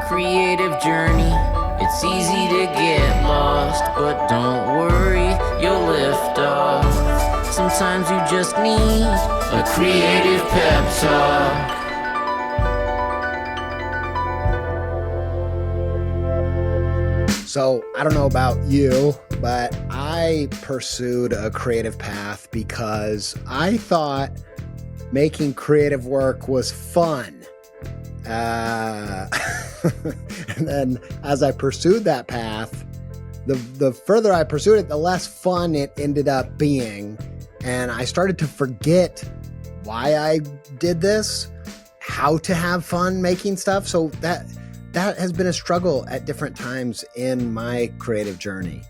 creative journey. It's easy to get lost, but don't worry, you'll lift off. Sometimes you just need a creative pep talk. So I don't know about you, but I pursued a creative path because I thought making creative work was fun. And then as I pursued that path, the further I pursued it, the less fun it ended up being. And I started to forget why I did this, how to have fun making stuff. So that has been a struggle at different times in my creative journey.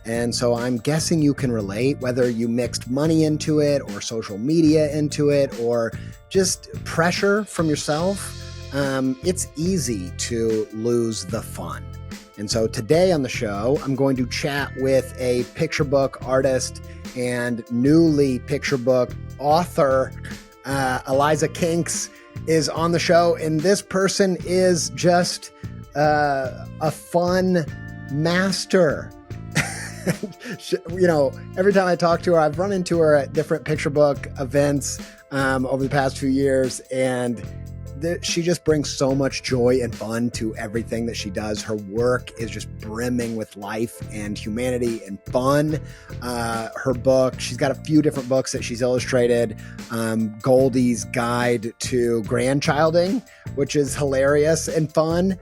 And so I'm guessing you can relate, whether you mixed money into it or social media into it or just pressure from yourself. It's easy to lose the fun. And so today on the show, I'm going to chat with a picture book artist and newly picture book author, Eliza Kinkz, is on the show. And this person is just a fun master. You know, every time I talk to her, I've run into her at different picture book events over the past few years, and she just brings so much joy and fun to everything that she does. Her work is just brimming with life and humanity and fun. Her book, she's got a few different books that she's illustrated. Goldie's Guide to Grandchilding, which is hilarious and fun.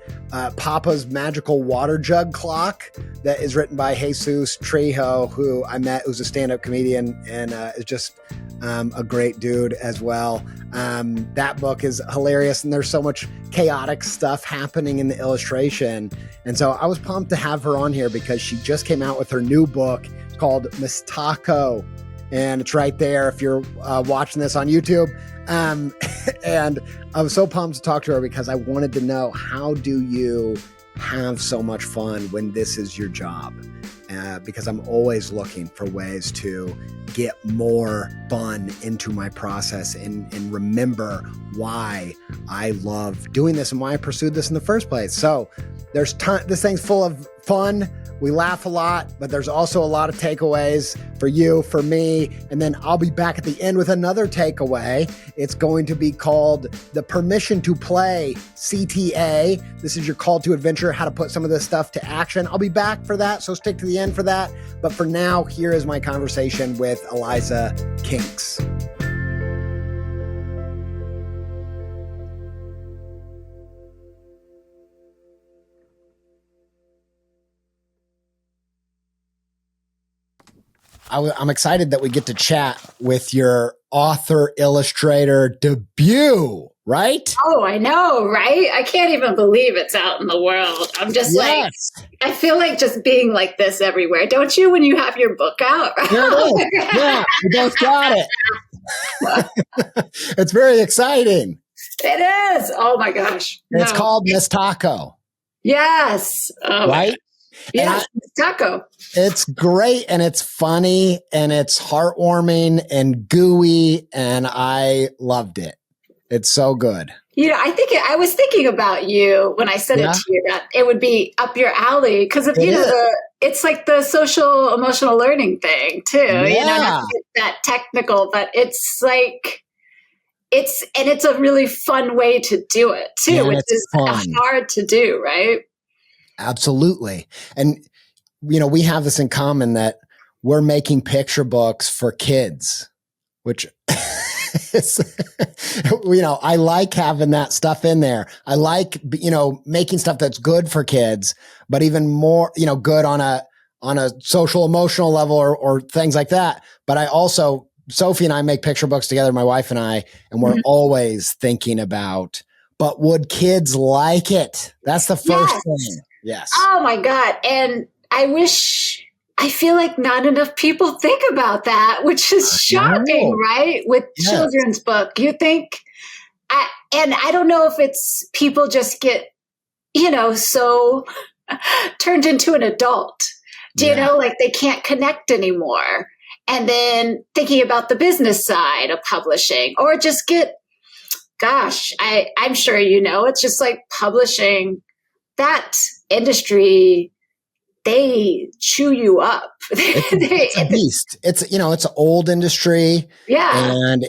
Papa's Magical Water Jug Clock, that is written by Jesus Trejo, who I met, who's a stand-up comedian and is just a great dude as well. That book is hilarious, and there's so much chaotic stuff happening in the illustration. And so I was pumped to have her on here because she just came out with her new book called MISTACO. And it's right there if you're watching this on YouTube. And I was so pumped to talk to her because I wanted to know, how do you have so much fun when this is your job? Because I'm always looking for ways to get more fun into my process and remember why I love doing this and why I pursued this in the first place. So there's this thing's full of fun. We laugh a lot, but there's also a lot of takeaways for you, for me, and then I'll be back at the end with another takeaway. It's going to be called the Permission to Play CTA. This is your call to adventure, how to put some of this stuff to action. I'll be back for that, so stick to the end for that. But for now, here is my conversation with Eliza Kinkz. I'm excited that we get to chat with your author illustrator debut, right? Oh, I know, right? I can't even believe it's out in the world. I'm just like, I feel like just being like this everywhere. Don't you, when you have your book out? There it is. Yeah, we both got it. It's very exciting. It is. Oh my gosh. It's called MISTACO. Yes. Oh, right? Yes, MISTACO. It's great, and it's funny, and it's heartwarming and gooey, and I loved it. It's so good. You know, I was thinking about you when I said it to you, that it would be up your alley because of, it's like the social emotional learning thing too. Yeah. You know, not to get that technical, but it's like, it's a really fun way to do it too, which is hard to do, right? Absolutely. And, you know, we have this in common that we're making picture books for kids, which is, you know, I like having that stuff in there. I like, you know, making stuff that's good for kids, but even more, you know, good on a social emotional level or things like that. But I also, Sophie and I make picture books together, my wife and I, and we're always thinking about, but would kids like it? That's the first thing. Yes. Oh my God. And I feel like not enough people think about that, which is shocking, right? With children's book, you think, and I don't know if it's people just get, you know, so turned into an adult, do you know, like they can't connect anymore. And then thinking about the business side of publishing, or just get, gosh, I'm sure, you know, it's just like publishing that industry, they chew you up. It's a beast. It's, it's an old industry. Yeah. And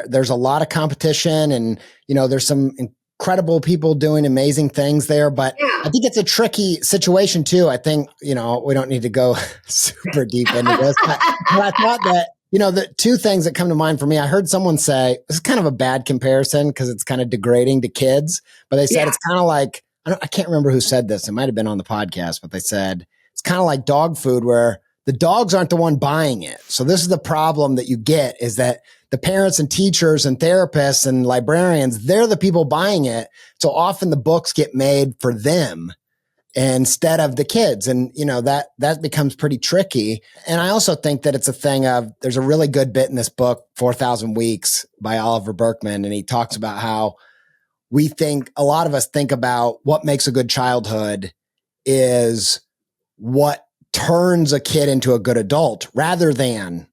there's a lot of competition, and, there's some incredible people doing amazing things there, but Yeah. I think it's a tricky situation too. I think, we don't need to go super deep into this, but I thought that, the two things that come to mind for me, I heard someone say, this is kind of a bad comparison because it's kind of degrading to kids, but they said it's kind of like, I can't remember who said this. It might've been on the podcast, but they said, it's kind of like dog food where the dogs aren't the one buying it. So this is the problem that you get, is that the parents and teachers and therapists and librarians, they're the people buying it. So often the books get made for them instead of the kids. And, that becomes pretty tricky. And I also think that it's a thing of, there's a really good bit in this book, 4,000 Weeks by Oliver Burkeman. And he talks about how a lot of us think about what makes a good childhood is what turns a kid into a good adult, rather than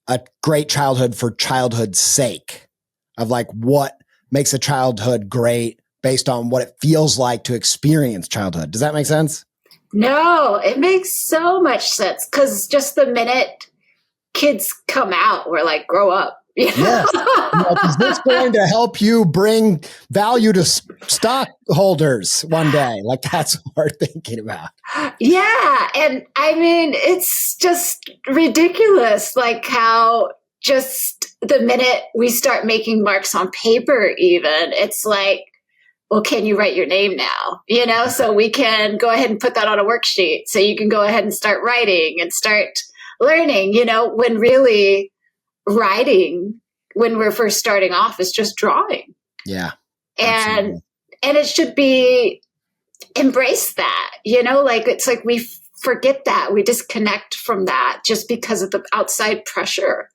a great childhood for childhood's sake, of like what makes a childhood great based on what it feels like to experience childhood. Does that make sense? No, it makes so much sense, because just the minute kids come out, we're like, grow up. Yes. Is this going to help you bring value to stockholders one day? Like, that's what we're thinking about. Yeah. And I mean, it's just ridiculous, like how just the minute we start making marks on paper, even, it's like, well, can you write your name now? So we can go ahead and put that on a worksheet. So you can go ahead and start writing and start learning, when really writing, when we're first starting off, is just drawing. Yeah. And it should be, embrace that, like, it's like we forget that, we disconnect from that just because of the outside pressure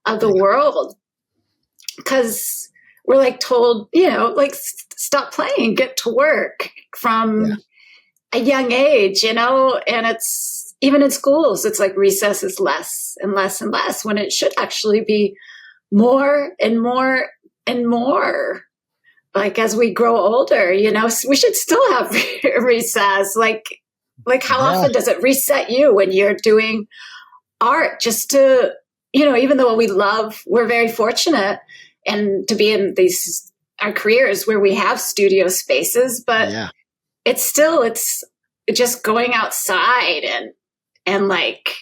of the world. Because we're like told, like, stop playing, get to work from a young age, and it's even in schools, it's like recess is less and less and less, when it should actually be more and more and more. Like, as we grow older, we should still have recess. Like how often does it reset you when you're doing art, just to, even though we're very fortunate and to be in our careers where we have studio spaces, but it's just going outside and like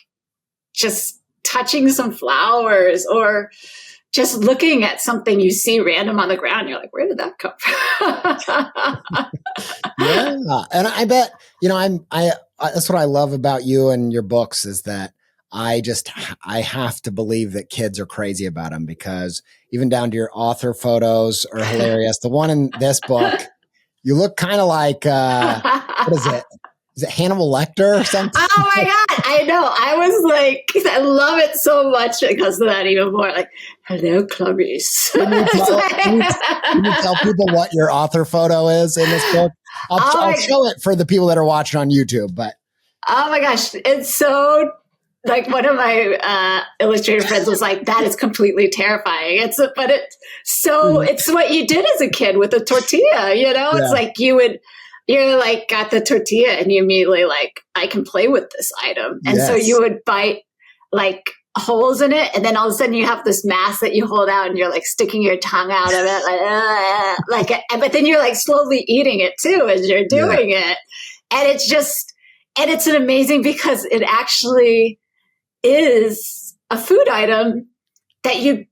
just touching some flowers, or just looking at something you see random on the ground. You're like, where did that come from? Yeah. And I bet, that's what I love about you and your books, is that I have to believe that kids are crazy about them, because even down to your author photos are hilarious. The one in this book, you look kind of like, what is it? Is it Hannibal Lecter or something? Oh my God. I know. I was like, I love it so much because of that, even more. Like, hello, Clarice. Can you tell people what your author photo is in this book? I'll show it for the people that are watching on YouTube, but. Oh my gosh. It's so, like, one of my illustrator friends was like, that is completely terrifying. It's what you did as a kid with a tortilla, It's like you're like, got the tortilla and you immediately like, I can play with this item. And so you would bite like holes in it. And then all of a sudden you have this mass that you hold out and you're like sticking your tongue out of it. But then you're like slowly eating it too, as you're doing it. And it's an amazing, because it actually is a food item that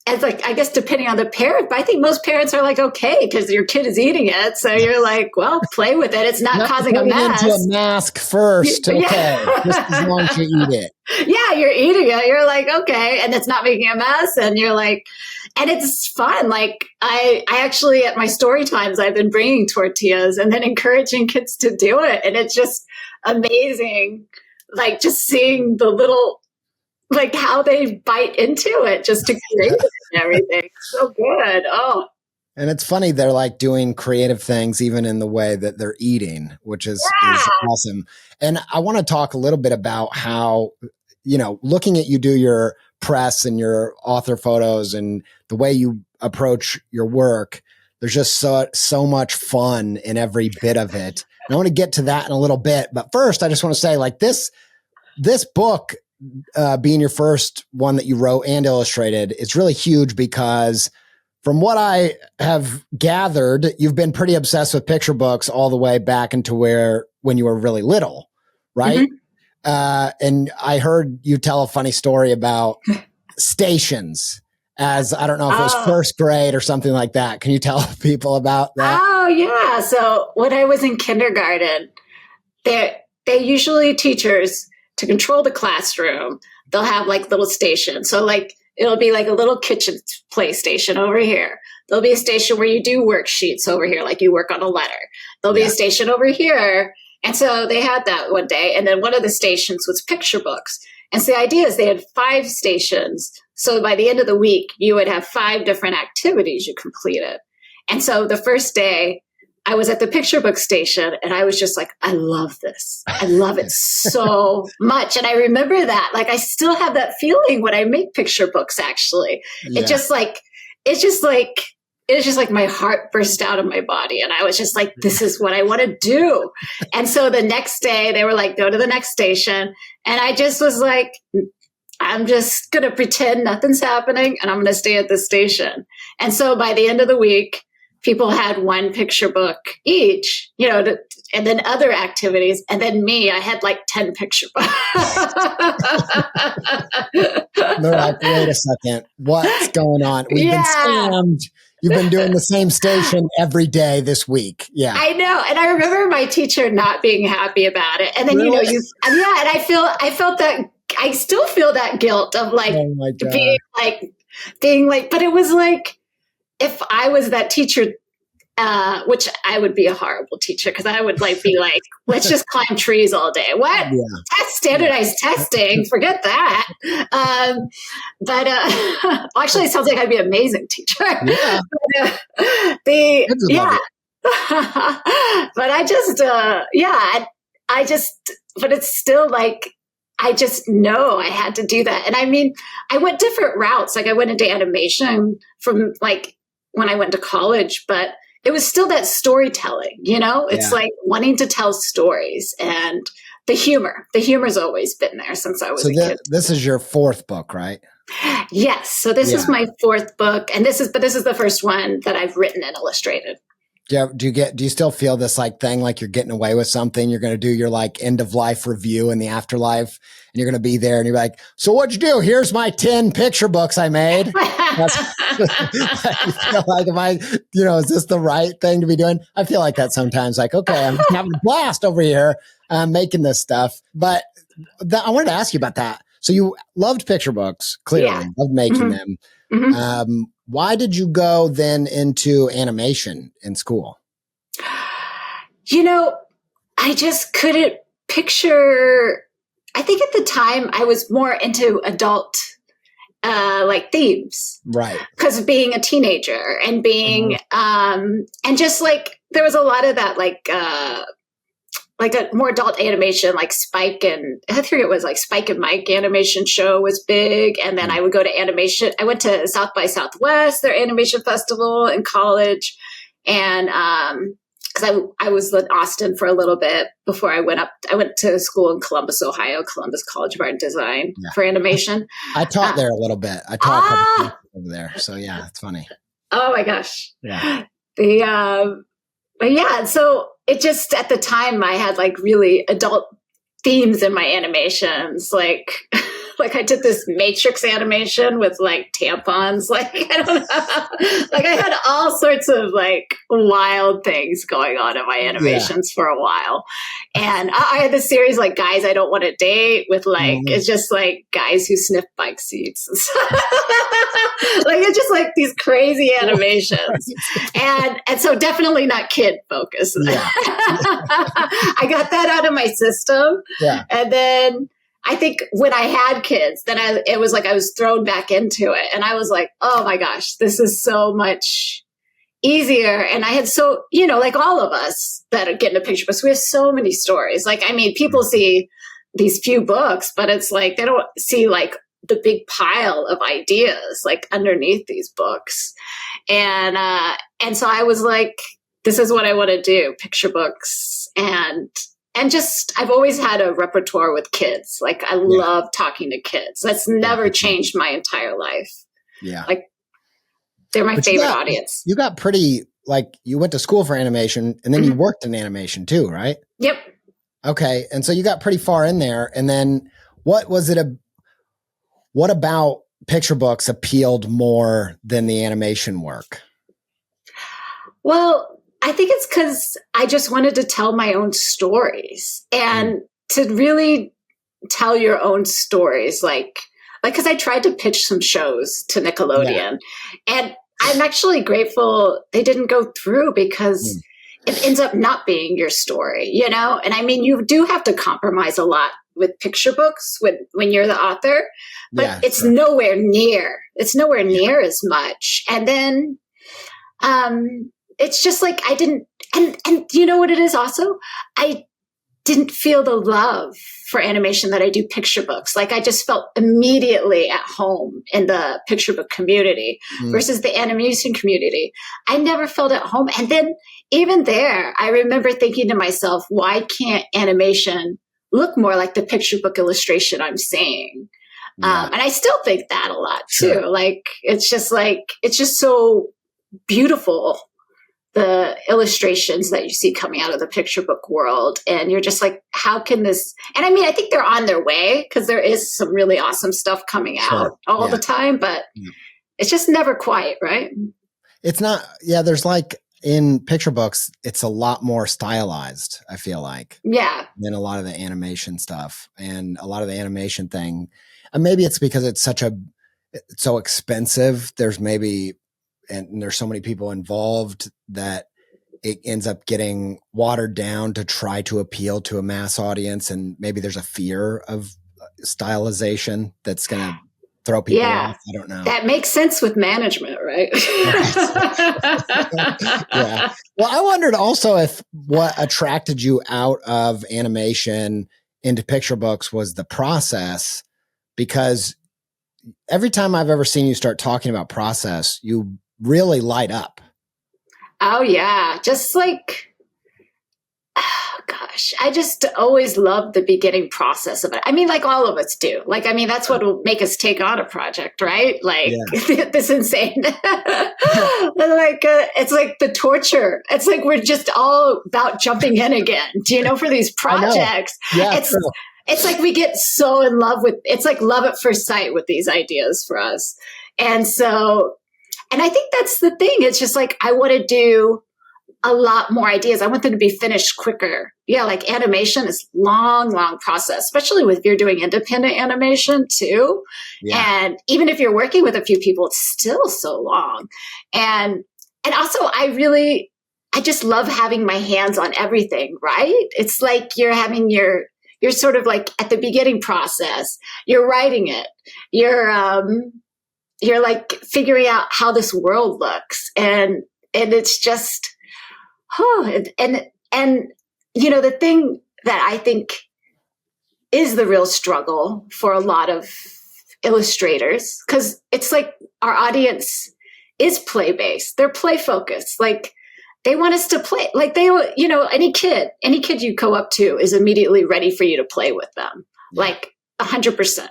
as like, I guess depending on the parent, but I think most parents are like, okay, because your kid is eating it. So you're like, well, play with it. It's not causing a mess. Into a mask first. Okay. Just as long as you eat it. Yeah, you're eating it. You're like, okay. And it's not making a mess. And you're like, and it's fun. Like I actually, at my story times, I've been bringing tortillas and then encouraging kids to do it. And it's just amazing. Like just seeing the little, like how they bite into it just to create it and everything. So good. Oh. And it's funny, they're like doing creative things even in the way that they're eating, which is awesome. And I want to talk a little bit about how, looking at you do your press and your author photos and the way you approach your work, there's just so much fun in every bit of it. And I want to get to that in a little bit. But first, I just want to say, like, this book, being your first one that you wrote and illustrated, it's really huge because from what I have gathered, you've been pretty obsessed with picture books all the way back into when you were really little, right? Mm-hmm. And I heard you tell a funny story about stations, as I don't know if it was first grade or something like that. Can you tell people about that? Oh, yeah. So when I was in kindergarten, they usually teachers, to control the classroom, they'll have like little stations. So like it'll be like a little kitchen play station over here. There'll be a station where you do worksheets over here, like you work on a letter. There'll be a station over here. And so they had that one day. And then one of the stations was picture books. And so the idea is they had 5 stations. So by the end of the week, you would have 5 different activities you completed. And so the first day, I was at the picture book station and I was just like, I love this. I love it so much. And I remember that, like, I still have that feeling when I make picture books, actually. Yeah. It's just like my heart burst out of my body. And I was just like, this is what I want to do. And so the next day they were like, go to the next station. And I just was like, I'm just going to pretend nothing's happening and I'm going to stay at this station. And so by the end of the week, people had 1 picture book each, and then other activities. And then me, I had like 10 picture books. They're like, wait a second, what's going on? We've been scammed. You've been doing the same station every day this week. Yeah. I know. And I remember my teacher not being happy about it. And then, really? and I felt that, I still feel that guilt of like being like, but it was like, if I was that teacher, which I would be a horrible teacher because I would like be like, let's just climb trees all day. What? Yeah. Standardized testing. Forget that. But actually, it sounds like I'd be an amazing teacher. Yeah. But but it's still like, I just know I had to do that. And I mean, I went different routes. Like I went into animation from like when I went to college, but it was still that storytelling, it's like wanting to tell stories and the humor's always been there since I was a kid. This is your 4th book, right? Yes. So this is my 4th book. And this is the first one that I've written and illustrated. Yeah. Do you still feel this like thing, like you're getting away with something? You're going to do your like end of life review in the afterlife and you're going to be there and you're like, so what'd you do? Here's my 10 picture books I made. You feel like, is this the right thing to be doing? I feel like that sometimes, like, okay, I'm having a blast over here. I'm making this stuff. But I wanted to ask you about that. So you loved picture books, clearly, loved making them. Mm-hmm. Why did you go then into animation in school? I just couldn't picture. I think at the time I was more into adult like themes. Right. Because of being a teenager and being, and just like, there was a lot of that, like a more adult animation, like Spike and I think it was like Spike and Mike animation show was big. And then I would go to animation. I went to South by Southwest, their animation festival in college. And, cause I was in Austin for a little bit before I went to school in Columbus, Ohio, Columbus College of Art and Design for animation. I taught there a little bit. I taught over there. So yeah, it's funny. Oh my gosh. Yeah. But yeah, so it just, at the time I had like really adult themes in my animations. Like I did this Matrix animation with like tampons. Like, I don't know. Like I had all sorts of like wild things going on in my animations for a while. And I had this series like Guys I Don't Want to Date with like, it's just like guys who sniff bike seats. Like it's just like these crazy animations. And so definitely not kid focused. Yeah. I got that out of my system. Yeah. And then I think when I had kids, then it was like I was thrown back into it. And I was like, oh my gosh, this is so much easier. And I had like all of us that are getting a picture books, we have so many stories. Like, I mean, people see these few books, but it's like they don't see like the big pile of ideas like underneath these books. And so I was like, this is what I want to do, picture books. And just, I've always had a repertoire with kids. Like I love talking to kids. That's never changed my entire life. Yeah. Like they're my favorite audience. You got pretty, like you went to school for animation and then you worked in animation too, right? Yep. Okay. And so you got pretty far in there. And then what about picture books appealed more than the animation work? Well, I think it's because I just wanted to tell my own stories and to really tell your own stories. Like, because I tried to pitch some shows to Nickelodeon and I'm actually grateful they didn't go through because it ends up not being your story, you know? And I mean, you do have to compromise a lot with picture books when you're the author, but it's nowhere near as much. And then, it's just like I didn't, and you know what it is also? I didn't feel the love for animation that I do picture books. Like I just felt immediately at home in the picture book community versus the animation community. I never felt at home. And then even there, I remember thinking to myself, why can't animation look more like the picture book illustration I'm seeing? And I still think that a lot too. Like, it's just so beautiful, the illustrations that you see coming out of the picture book world. And you're just like, how can this, and I mean, I think they're on their way because there is some really awesome stuff coming out all the time, but it's just never quite, right? It's not, there's like in picture books, it's a lot more stylized, I feel like. Yeah. Than a lot of the animation stuff. And a lot of the animation thing, and maybe it's because it's so expensive. There's so many people involved that it ends up getting watered down to try to appeal to a mass audience. And maybe there's a fear of stylization that's going to throw people off. I don't know. That makes sense with management, right? Yeah. Well, I wondered also if what attracted you out of animation into picture books was the process, because every time I've ever seen you start talking about process, you really light up. Oh yeah. Just like, oh gosh, I just always loved the beginning process of it. I mean, like all of us do. Like, I mean, that's what will make us take on a project, right? Like this insane, like, it's like the torture. It's like, we're just all about jumping in again, do you know, for these projects. Yeah, it's like we get so in love with, it's like love at first sight with these ideas for us. And so, and I think that's the thing. It's just like, I want to do a lot more ideas. I want them to be finished quicker. Yeah. Like animation is long process, especially if you're doing independent animation too. Yeah. And even if you're working with a few people, it's still so long. And also I just love having my hands on everything, right? It's like you're sort of like at the beginning process, you're writing it. You're like figuring out how this world looks. And it's just, and you know, the thing that I think is the real struggle for a lot of illustrators, because it's like our audience is play-based. They're play-focused. Like they want us to play. Like you know, any kid you go up to is immediately ready for you to play with them. Like 100%,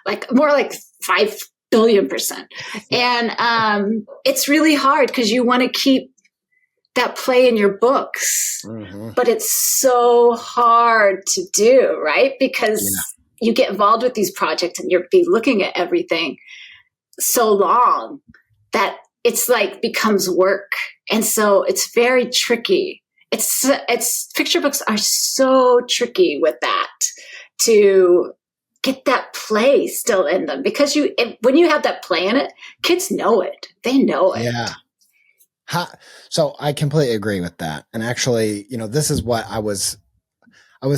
like more like 5 billion%. And it's really hard because you want to keep that play in your books, but it's so hard to do, right? Because you get involved with these projects and you'll be looking at everything so long that it's like becomes work. And so it's very tricky. It's picture books are so tricky with that, to get that play still in them, because when you have that play in it, kids know it. They know it. Yeah. So I completely agree with that. And actually, you know, this is what I was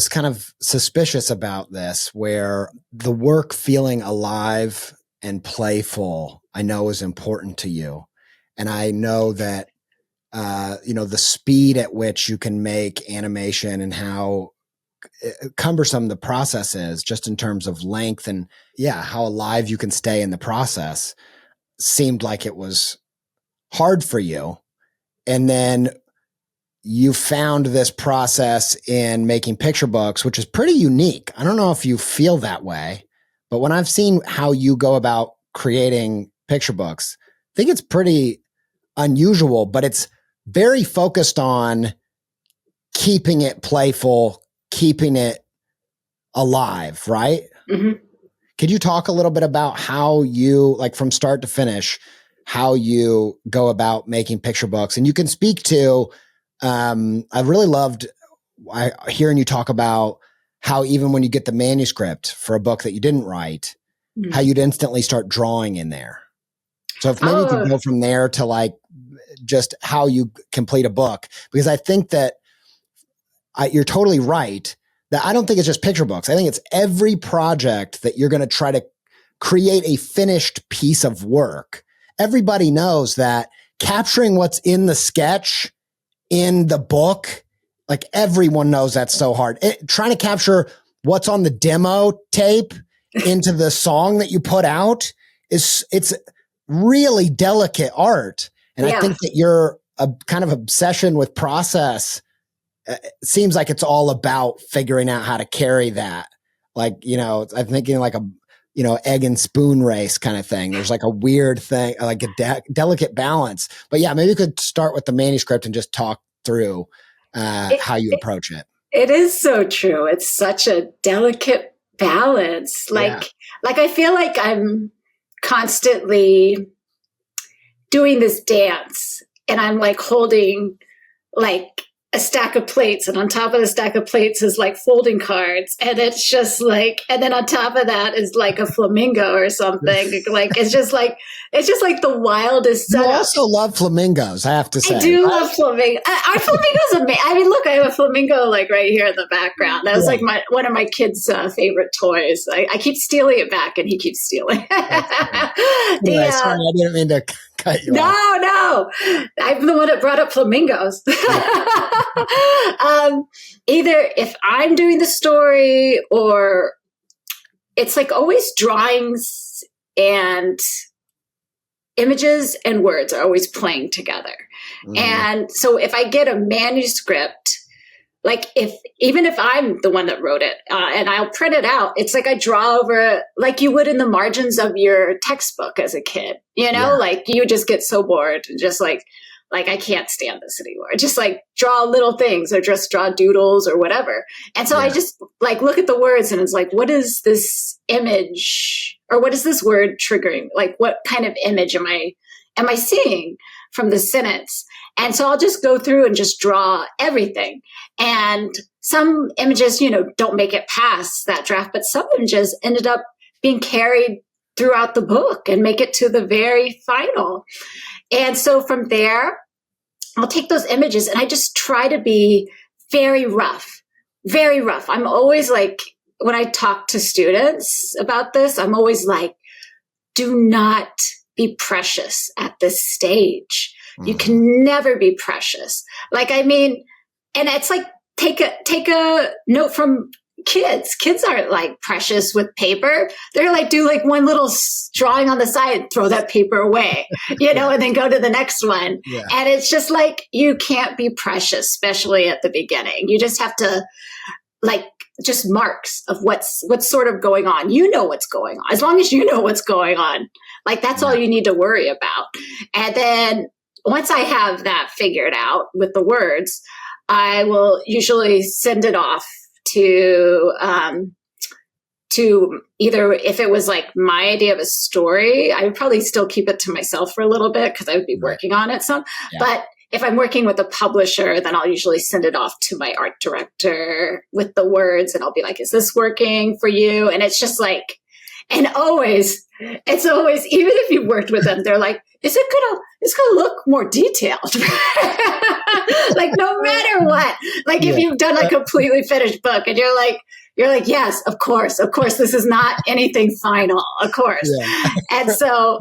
kind of suspicious about this, where the work feeling alive and playful, I know is important to you. And I know that, you know, the speed at which you can make animation and how cumbersome the process is, just in terms of length and how alive you can stay in the process, seemed like it was hard for you. And then you found this process in making picture books, which is pretty unique. I don't know if you feel that way, but when I've seen how you go about creating picture books, I think it's pretty unusual, but it's very focused on keeping it playful, keeping it alive, right? Mm-hmm. Could you talk a little bit about how you, like from start to finish, how you go about making picture books? And you can speak to, I really loved hearing you talk about how even when you get the manuscript for a book that you didn't write, how you'd instantly start drawing in there. So if maybe you could go from there to like just how you complete a book, because I think that you're totally right that I don't think it's just picture books. I think it's every project that you're going to try to create a finished piece of work. Everybody knows that capturing what's in the sketch in the book, like everyone knows that's so hard. Trying to capture what's on the demo tape into the song that you put out it's really delicate art. And I think that your kind of obsession with process seems like it's all about figuring out how to carry that. Like, I'm thinking like a, egg and spoon race kind of thing. There's like a weird thing, like a delicate balance. But maybe you could start with the manuscript and just talk through how you approach it. It is so true. It's such a delicate balance. Like I feel like I'm constantly doing this dance and I'm like holding like a stack of plates, and on top of the stack of plates is like folding cards, and it's just like, and then on top of that is like a flamingo or something. Like it's just like the wildest setup. You also love flamingos, I have to say. I do love flamingos. Our flamingos amazing. I mean, look, I have a flamingo like right here in the background. That was like one of my kids' favorite toys. I keep stealing it back, and he keeps stealing. Sorry, I didn't mean to cut you off. No, I'm the one that brought up flamingos. Either if I'm doing the story, or it's like always drawings and images and words are always playing together. Mm-hmm. And so if I get a manuscript, like even if I'm the one that wrote it, and I'll print it out, it's like I draw over it like you would in the margins of your textbook as a kid, like you just get so bored, just like I can't stand this anymore. Just like draw little things or just draw doodles or whatever. And so I just like look at the words and it's like, what is this image, or what is this word triggering? Like, what kind of image am I seeing from the sentence? And so I'll just go through and just draw everything. And some images, don't make it past that draft, but some images ended up being carried throughout the book and make it to the very final. And so from there, I'll take those images and I just try to be very rough, very rough. I'm always like, when I talk to students about this, I'm always like, do not be precious at this stage. You can never be precious. Like, I mean, and it's like, take a note from kids. Kids aren't like precious with paper. They're like, do like one little drawing on the side, throw that paper away, and then go to the next one. Yeah. And it's just like, you can't be precious, especially at the beginning. You just have to like just marks of what's sort of going on. You know what's going on. As long as you know what's going on, like that's all you need to worry about. And then once I have that figured out with the words, I will usually send it off to either, if it was like my idea of a story, I would probably still keep it to myself for a little bit because I would be working on it some. Yeah. But if I'm working with a publisher, then I'll usually send it off to my art director with the words, and I'll be like, is this working for you? And it's just like, and it's always, even if you worked with them, they're like, it's gonna look more detailed. Like no matter what, like if you've done a completely finished book and you're like, yes, of course, this is not anything final, of course. Yeah. And so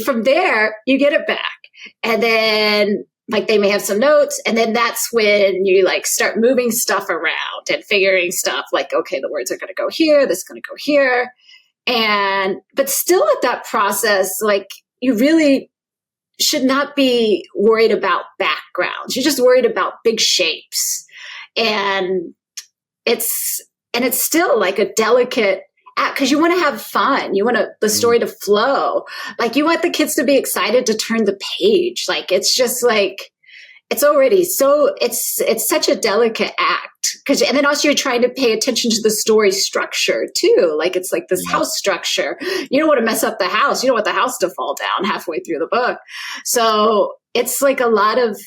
from there you get it back. And then like they may have some notes, and then that's when you like start moving stuff around and figuring stuff like, okay, the words are going to go here, this is going to go here. But still at that process, like you really should not be worried about backgrounds. You're just worried about big shapes. And it's still like a delicate act because you want to have fun. You want the story to flow. Like you want the kids to be excited to turn the page. Like it's just like, it's already so it's such a delicate act and then also you're trying to pay attention to the story structure too. Like it's like this house structure. You don't want to mess up the house. You don't want the house to fall down halfway through the book. So it's like a lot of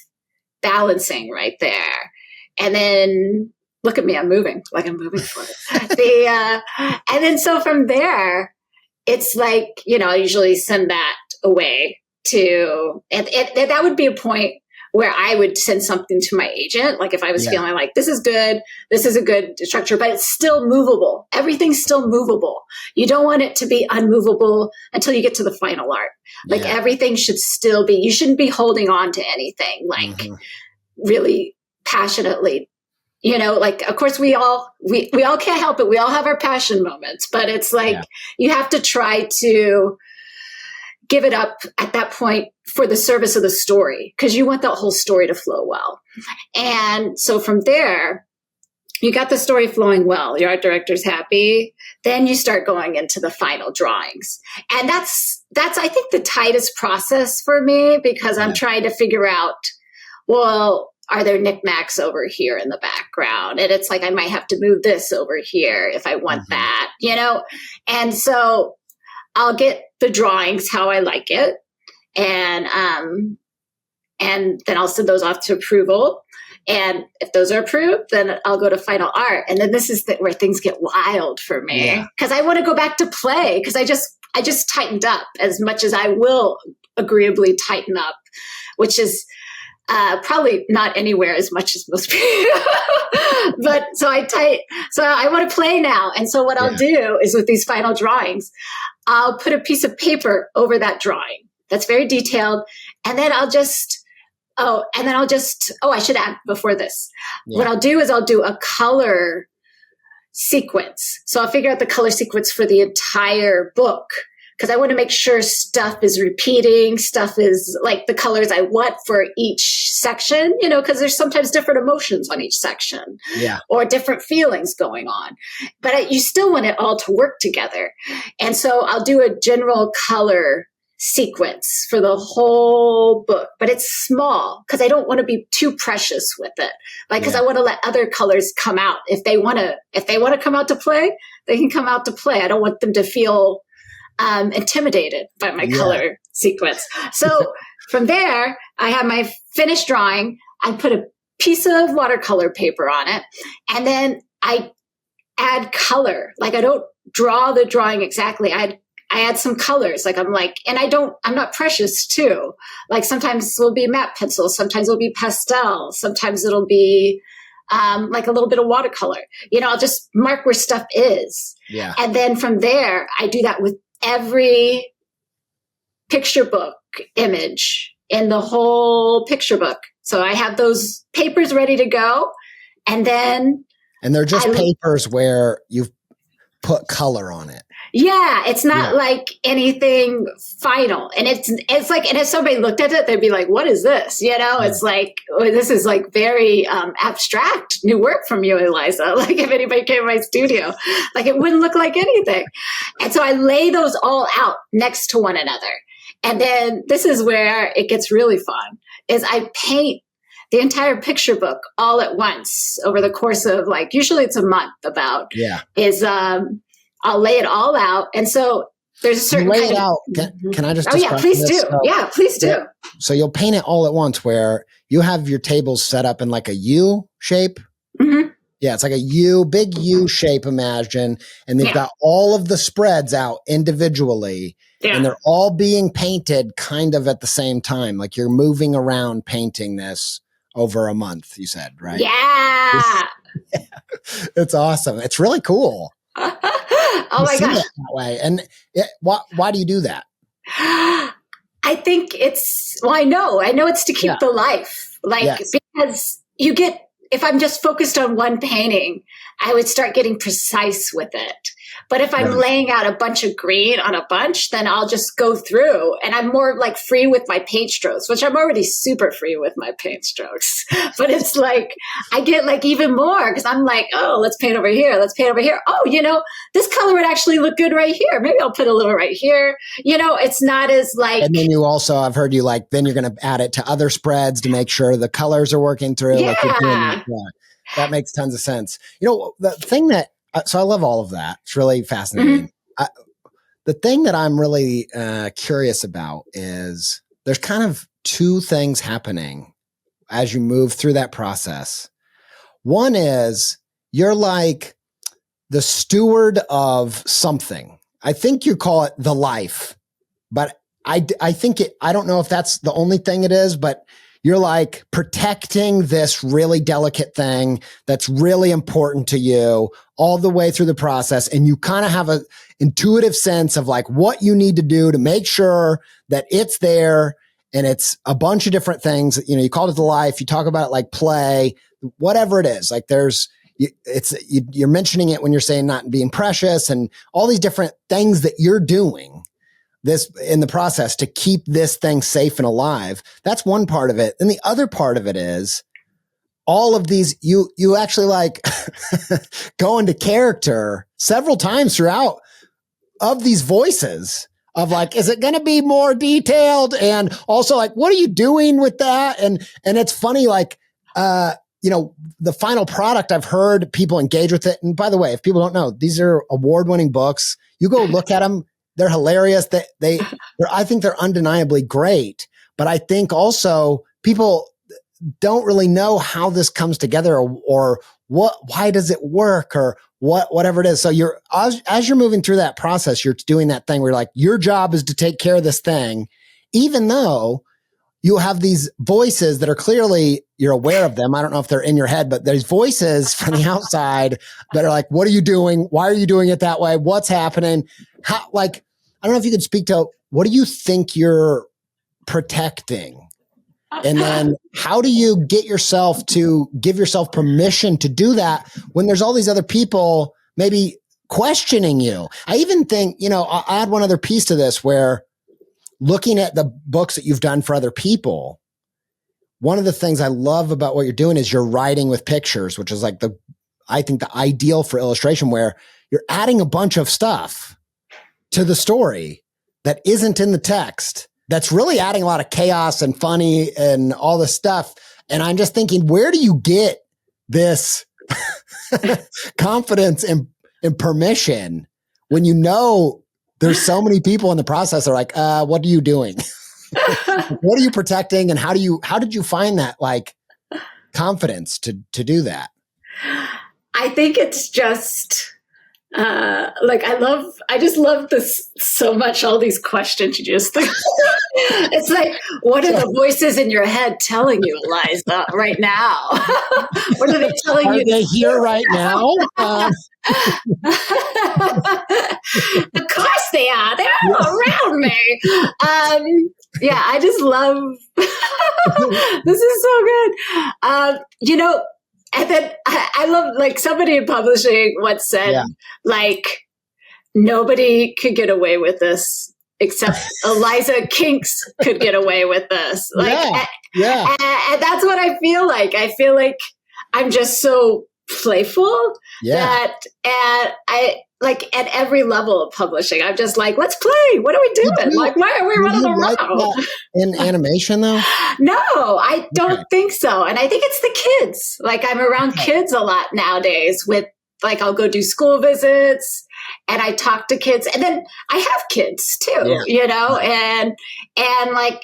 balancing right there. And then look at me, I'm moving like I'm moving for it. And then so from there, it's like, I usually send that away to, and that would be a point where I would send something to my agent. Like if I was feeling like this is good, this is a good structure, but it's still movable. Everything's still movable. You don't want it to be unmovable until you get to the final art. Like everything should still be, you shouldn't be holding on to anything like really passionately. Like, of course we all can't help it. We all have our passion moments, but it's like, you have to try to give it up at that point for the service of the story, because you want the whole story to flow well. And so from there, you got the story flowing well. Your art director's happy. Then you start going into the final drawings. And that's I think, the tightest process for me, because I'm trying to figure out, well, are there knickknacks over here in the background? And it's like, I might have to move this over here if I want that, And so I'll get the drawings how I like it. And then I'll send those off to approval. And if those are approved, then I'll go to final art. And then this is where things get wild for me, because I want to go back to play, because I just tightened up as much as I will agreeably tighten up, which is probably not anywhere as much as most people. But so I want to play now. And so what I'll do is with these final drawings, I'll put a piece of paper over that drawing that's very detailed. And then I should add before this. What I'll do is I'll do a color sequence. So I'll figure out the color sequence for the entire book, because I want to make sure stuff is repeating, stuff is like the colors I want for each section, because there's sometimes different emotions on each section or different feelings going on. But you still want it all to work together. And so I'll do a general color sequence for the whole book, but it's small because I don't want to be too precious with it. Like, because I want to let other colors come out. If they want to come out to play, they can come out to play. I don't want them to feel intimidated by my color sequence. So from there, I have my finished drawing. I put a piece of watercolor paper on it, and then I add color. Like I don't draw the drawing exactly. I add some colors. Like I'm not precious too. Like sometimes it'll be matte pencil. Sometimes it'll be pastel. Sometimes it'll be like a little bit of watercolor. I'll just mark where stuff is. Yeah. And then from there, I do that with every picture book image in the whole picture book. So I have those papers ready to go. And they're just papers where you've put color on it. Yeah, it's not like anything final. And it's like, and if somebody looked at it, they'd be like, what is this? It's like, this is like very abstract new work from you, Eliza. Like if anybody came to my studio, like it wouldn't look like anything. And so I lay those all out next to one another. And then this is where it gets really fun, is I paint the entire picture book all at once over the course of like, usually it's a month about, I'll lay it all out. And so there's a certain lay it out. Can I just? Oh yeah, please do. So, please do. So you'll paint it all at once, where you have your tables set up in like a U shape. Mm-hmm. Yeah, it's like a big U shape. Imagine, and they've got all of the spreads out individually, and they're all being painted kind of at the same time. Like you're moving around painting this over a month. You said, right? Yeah. It's awesome. It's really cool. Oh my gosh. That way. And why do you do that? I I think I know it's to keep the life. Because you get, if I'm just focused on one painting, I would start getting precise with it. But if I'm laying out a bunch of green on a bunch, then I'll just go through, and I'm more like free with my paint strokes, which I'm already super free with my paint strokes. But it's like, I get like even more because I'm like, oh, let's paint over here. Let's paint over here. Oh, this color would actually look good right here. Maybe I'll put a little right here. It's not as like. And then you also, I've heard you like, then you're going to add it to other spreads to make sure the colors are working through. Yeah. Like you're doing that makes tons of sense. The thing that, so I love all of that. It's really fascinating. The thing that I'm really curious about is there's kind of two things happening as you move through that process. One is you're like the steward of something. I think you call it the life, but I think I don't know if that's the only thing it is, but you're like protecting this really delicate thing that's really important to you all the way through the process. And you kind of have an intuitive sense of like what you need to do to make sure that it's there. And it's a bunch of different things. You called it the life. You talk about it like play, whatever it is. Like you're mentioning it when you're saying not being precious and all these different things that you're doing this in the process to keep this thing safe and alive. That's one part of it. And the other part of it is all of these, you actually like go into character several times throughout of these voices of like, is it going to be more detailed? And also like, what are you doing with that? And it's funny, like, the final product, I've heard people engage with it. And by the way, if people don't know, these are award-winning books. You go look at them. They're hilarious. I think they're undeniably great, but I think also people don't really know how this comes together or why does it work or whatever it is. So as you're moving through that process, you're doing that thing where like, your job is to take care of this thing, even though you have these voices that are clearly, you're aware of them. I don't know if they're in your head, but there's voices from the outside that are like, what are you doing? Why are you doing it that way? What's happening? How, like, I don't know if you could speak to what do you think you're protecting? And then how do you get yourself to give yourself permission to do that when there's all these other people maybe questioning you? I even think, I'll add one other piece to this where looking at the books that you've done for other people, one of the things I love about what you're doing is you're writing with pictures, which is like I think the ideal for illustration where you're adding a bunch of stuff to the story that isn't in the text. That's really adding a lot of chaos and funny and all this stuff. And I'm just thinking, where do you get this confidence and permission when there's so many people in the process that are like, what are you doing? What are you protecting? And how did you find that like confidence to do that? I think it's just I just love this so much. All these questions you just think. It's like, what are the voices in your head telling you, Eliza, right now? What are they telling you? Are they here right now? Of course they are. They're all around me. I just love. This is so good. And then I love, like, somebody in publishing once said, like, nobody could get away with this except Eliza Kinkz could get away with this. Like, and that's what I feel like. I feel like I'm just so playful that I like at every level of publishing, I'm just like, let's play. What are we doing? Like, why are we running around? In animation, though? No, I don't think so. And I think it's the kids. Like, I'm around kids a lot nowadays with, like, I'll go do school visits and I talk to kids. And then I have kids too, and like,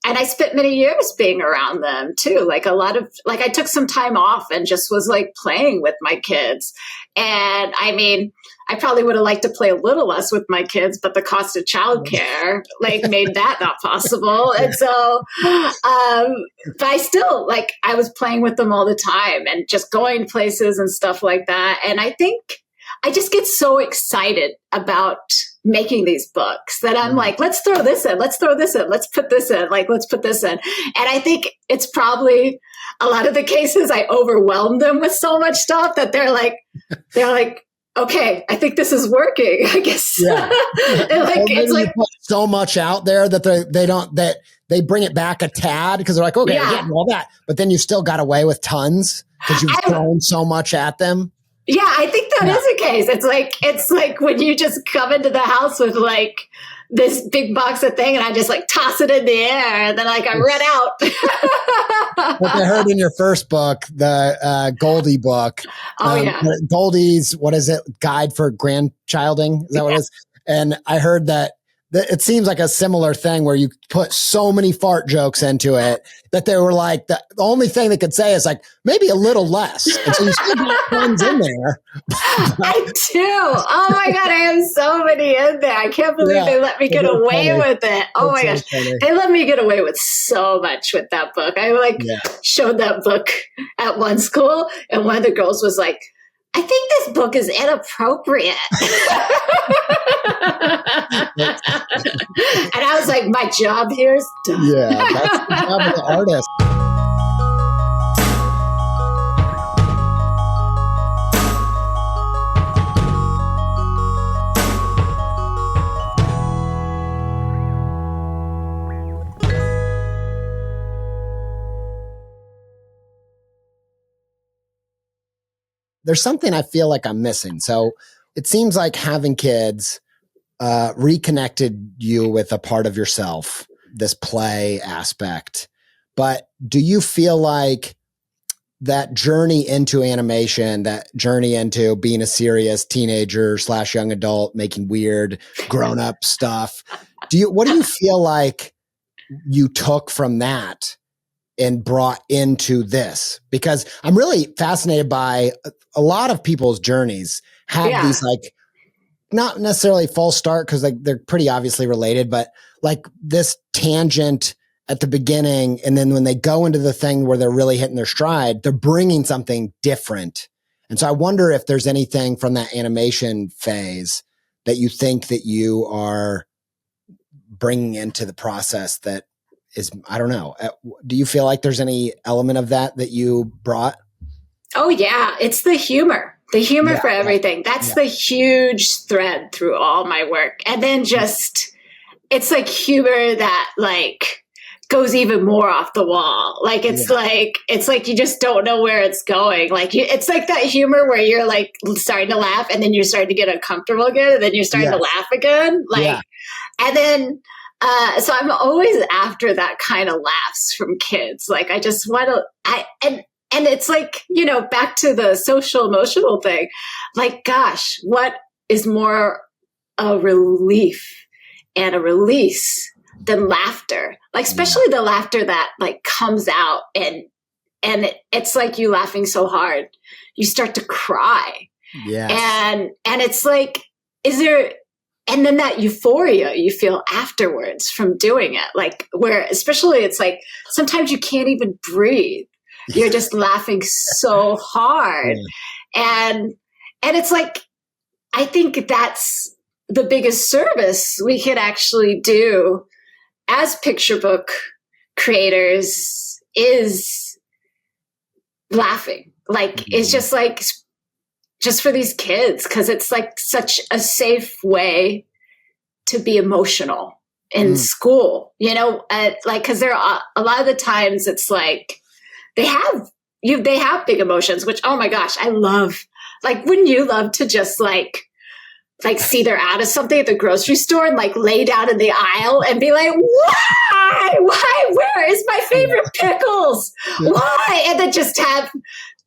I spent many years being around them too. Like I took some time off and just was like playing with my kids. And I mean, I probably would have liked to play a little less with my kids, but the cost of childcare like made that not possible. And so, but I still I was playing with them all the time and just going places and stuff like that. And I think I just get so excited about making these books that I'm like, let's throw this in, let's throw this in, let's put this in, like, let's put this in. And I think it's probably a lot of the cases I overwhelm them with so much stuff that they're like, okay, I think this is working, I guess. Yeah. It's like, you put so much out there that they bring it back a tad because they're like, okay, I get all that. But then you still got away with tons because you've thrown so much at them. Yeah, I think that is the case. It's like when you just come into the house with like this big box of thing and I just like toss it in the air and then like I run out. What I heard in your first book, the Goldie book. Goldie's, what is it? Guide for Grandchilding. Is that what it is? And I heard that it seems like a similar thing where you put so many fart jokes into it that they were like, the only thing they could say is like, maybe a little less. And so you still got ones in there. I do. Oh my God. I have so many in there. I can't believe they let me get away with it. Oh my gosh. They let me get away with so much with that book. I showed that book at one school and one of the girls was like, I think this book is inappropriate. And I was like, my job here is done. Yeah, that's the job of the artist. There's something I feel like I'm missing. So it seems like having kids reconnected you with a part of yourself, this play aspect. But do you feel like that journey into animation, that journey into being a serious teenager / young adult, making weird grown-up stuff, what do you feel like you took from that and brought into this? Because I'm really fascinated by a lot of people's journeys have these like, not necessarily false start because like they're pretty obviously related, but like this tangent at the beginning. And then when they go into the thing where they're really hitting their stride, they're bringing something different. And so I wonder if there's anything from that animation phase that you think that you are bringing into the process that is, I don't know. Do you feel like there's any element of that you brought? Oh yeah. It's the humor for everything. That's the huge thread through all my work. And then it's like humor that like goes even more off the wall. Like, it's like you just don't know where it's going. Like it's like that humor where you're like starting to laugh and then you're starting to get uncomfortable again. And then you're starting to laugh again. And then, so I'm always after that kind of laughs from kids. Like I just want to, and it's like, back to the social emotional thing, like, gosh, what is more a relief and a release than laughter? Like, especially the laughter that like comes out and it's like you laughing so hard, you start to cry. Yeah. And it's like, and then that euphoria you feel afterwards from doing it, like where, especially it's like, sometimes you can't even breathe. You're just laughing so hard. And it's like, I think that's the biggest service we could actually do as picture book creators is laughing. Like, it's just like, just for these kids, because it's like such a safe way to be emotional in school, like, because there are a lot of the times it's like, they have big emotions, which, oh my gosh, I love. Like, wouldn't you love to just like see they're out of something at the grocery store and like lay down in the aisle and be like, why, where is my favorite pickles? Why? And then just have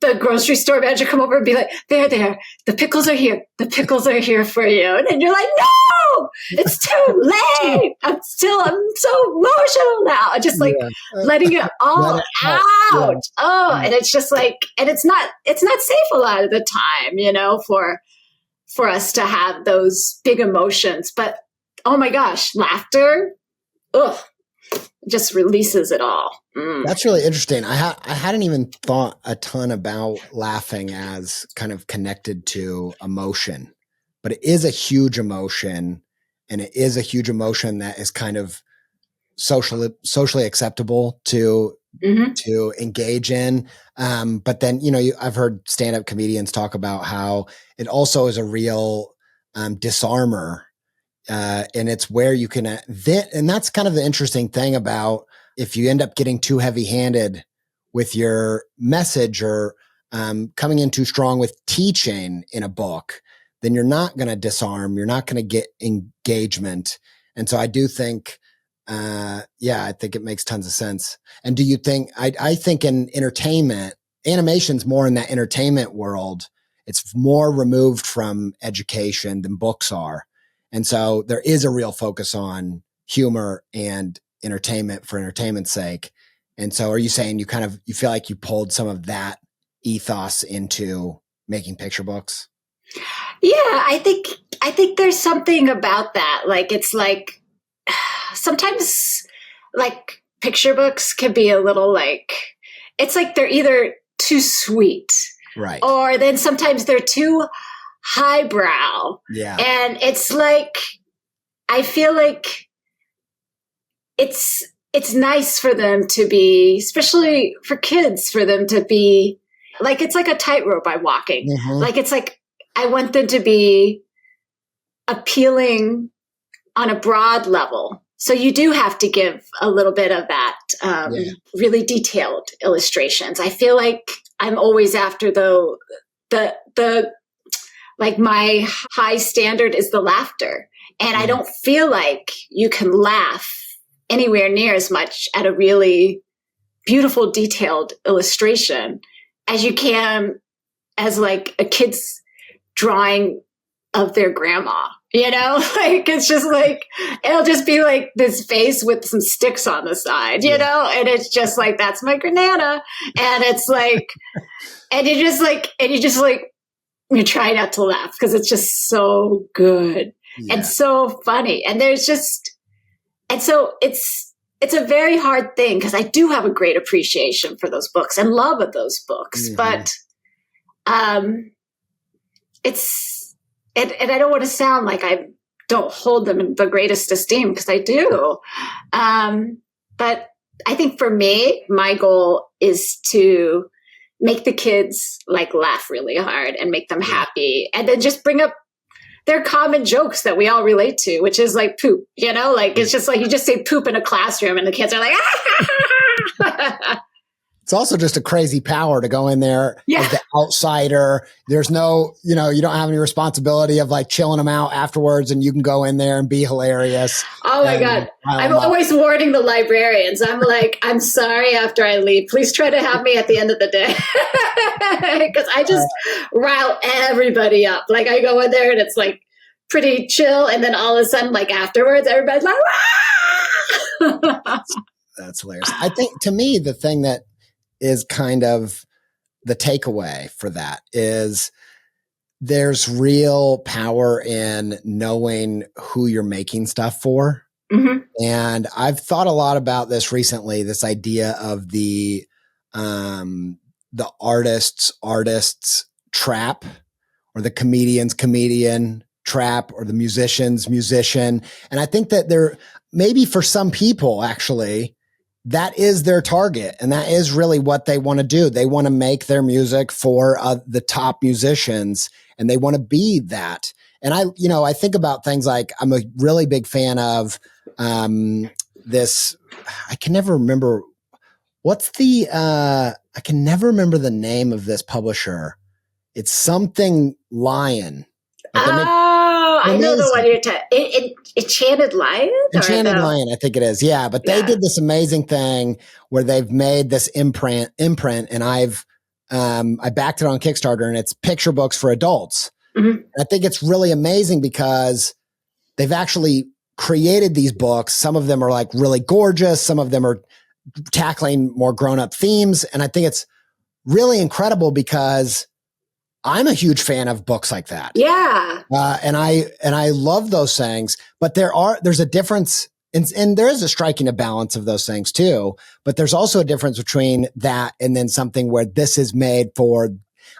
the grocery store manager come over and be like, there, the pickles are here. The pickles are here for you. And then you're like, no, it's too late. I'm so emotional now. Just like letting it all out. Yeah. Oh, and it's just like, and it's not safe a lot of the time, for us to have those big emotions. But oh my gosh, laughter. Ugh. just releases it all. That's really interesting. I hadn't even thought a ton about laughing as kind of connected to emotion, but it is a huge emotion, and it is a huge emotion that is kind of socially acceptable to engage in. But then, I've heard stand-up comedians talk about how it also is a real disarmer. And it's where you can, and that's kind of the interesting thing about if you end up getting too heavy-handed with your message or coming in too strong with teaching in a book, then you're not going to disarm. You're not going to get engagement. And so I do think, I think it makes tons of sense. And do you think, I think in entertainment, animation's more in that entertainment world. It's more removed from education than books are. And so there is a real focus on humor and entertainment for entertainment's sake. And so are you saying you feel like you pulled some of that ethos into making picture books? Yeah, I think there's something about that. Like, it's like sometimes like picture books can be a little like, it's like they're either too sweet, right, or then sometimes they're too highbrow. Yeah. And it's like, I feel like it's nice for them to be, especially for kids, for them to be like, it's like a tightrope I'm walking. Like, it's like, I want them to be appealing on a broad level. So you do have to give a little bit of that really detailed illustrations. I feel like I'm always after the like my high standard is the laughter. And I don't feel like you can laugh anywhere near as much at a really beautiful, detailed illustration as you can as like a kid's drawing of their grandma, like it's just like, it'll just be like this face with some sticks on the side, and it's just like, that's my granana. And it's like, and you try not to laugh because it's just so good and so funny. And so it's a very hard thing because I do have a great appreciation for those books and love of those books, but and I don't want to sound like I don't hold them in the greatest esteem because I do. But I think for me, my goal is to make the kids like laugh really hard and make them happy, and then just bring up their common jokes that we all relate to, which is like poop, like it's just like you just say poop in a classroom and the kids are like, It's also just a crazy power to go in there as the outsider. There's no, you don't have any responsibility of like chilling them out afterwards, and you can go in there and be hilarious. Oh my God. I'm always warning the librarians. I'm like, I'm sorry after I leave. Please try to have me at the end of the day. Because I just rile everybody up. Like I go in there and it's like pretty chill. And then all of a sudden, like afterwards, everybody's like, That's hilarious. I think to me, the thing that is kind of the takeaway for that is there's real power in knowing who you're making stuff for. And I've thought a lot about this recently, this idea of the artist's trap, or the comedian's comedian trap, or the musician's musician. And I think that there, maybe for some people actually, that is their target. And that is really what they want to do. They want to make their music for the top musicians, and they want to be that. And I think about things like, I'm a really big fan of this. I can never remember I can never remember the name of this publisher. It's something Lion. I know the one you're talking. Enchanted Lion? Enchanted Lion, I think it is. Yeah, but they did this amazing thing where they've made this imprint, and I backed it on Kickstarter, and it's picture books for adults. I think it's really amazing because they've actually created these books. Some of them are like really gorgeous. Some of them are tackling more grown-up themes. And I think it's really incredible because I'm a huge fan of books like that. Yeah. And I love those things, but there's a difference and there is a striking a balance of those things too, but there's also a difference between that and then something where this is made for,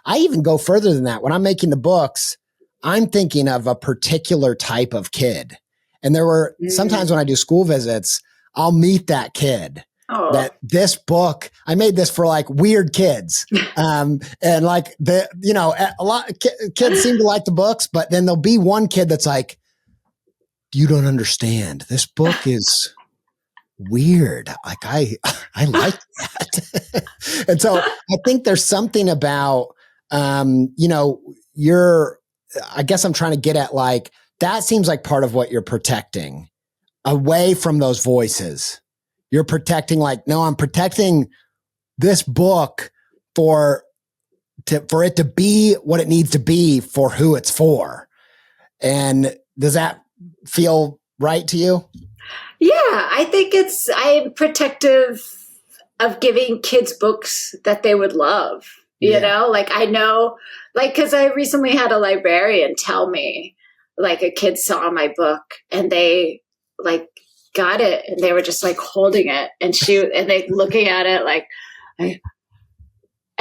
I even go further than that. When I'm making the books, I'm thinking of a particular type of kid. And there were sometimes when I do school visits, I'll meet that kid. Oh. That this book, I made this for like weird kids. And like a lot of kids seem to like the books, but then there'll be one kid that's like, you don't understand. This book is weird. Like I like that. And so I think there's something about, I guess I'm trying to get at like, that seems like part of what you're protecting away from those voices. You're protecting like, no, I'm protecting this book for it to be what it needs to be for who it's for. And does that feel right to you? Yeah, I think I'm protective of giving kids books that they would love, you know, like I know, like, cause I recently had a librarian tell me like a kid saw my book and they like got it and they were just like holding it and they looking at it like, and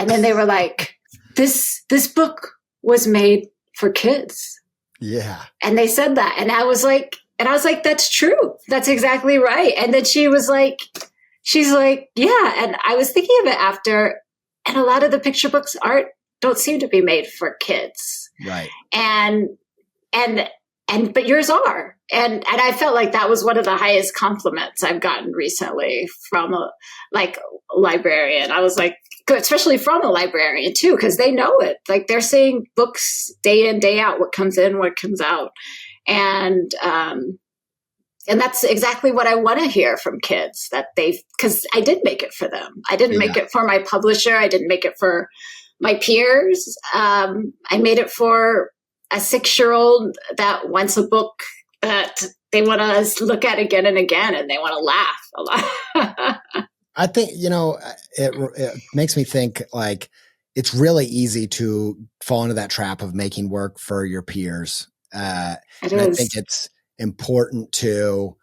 then they were like, this book was made for kids. Yeah. And they said that. And I was like, that's true. That's exactly right. And then she's like, yeah. And I was thinking of it after, and a lot of the picture books don't seem to be made for kids. Right. But yours are. And I felt like that was one of the highest compliments I've gotten recently from a librarian. I was like, especially from a librarian too, because they know it. Like they're seeing books day in, day out, what comes in, what comes out. And that's exactly what I want to hear from kids, that because I did make it for them. I didn't make it for my publisher. I didn't make it for my peers. I made it for a 6-year-old that wants a book that they want to look at again and again, and they want to laugh a lot. I think, it makes me think like it's really easy to fall into that trap of making work for your peers. I think it's important to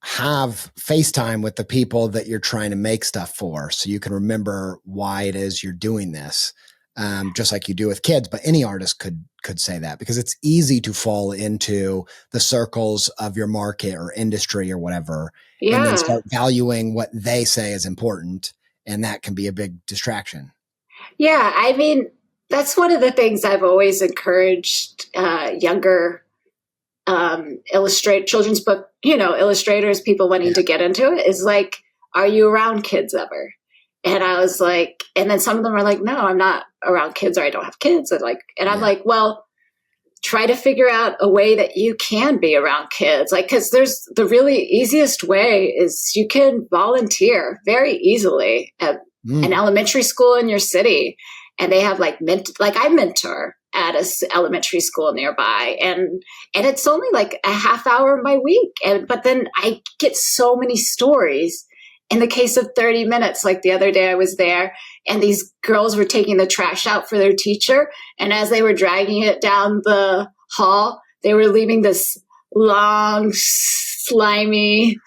have FaceTime with the people that you're trying to make stuff for, so you can remember why it is you're doing this. Just like you do with kids, but any artist could say that, because it's easy to fall into the circles of your market or industry or whatever, and then start valuing what they say is important. And that can be a big distraction. Yeah. I mean, that's one of the things I've always encouraged younger children's book, illustrators, people wanting to get into it, is like, are you around kids ever? And I was like, and then some of them were like, no, I'm not around kids, or I don't have kids. I'm like, well, try to figure out a way that you can be around kids. Like, cause there's the really easiest way is you can volunteer very easily at an elementary school in your city. And they have I mentor at a elementary school nearby, and it's only like a half hour of my week. But then I get so many stories in the case of 30 minutes. Like the other day I was there and these girls were taking the trash out for their teacher. And as they were dragging it down the hall, they were leaving this long, slimy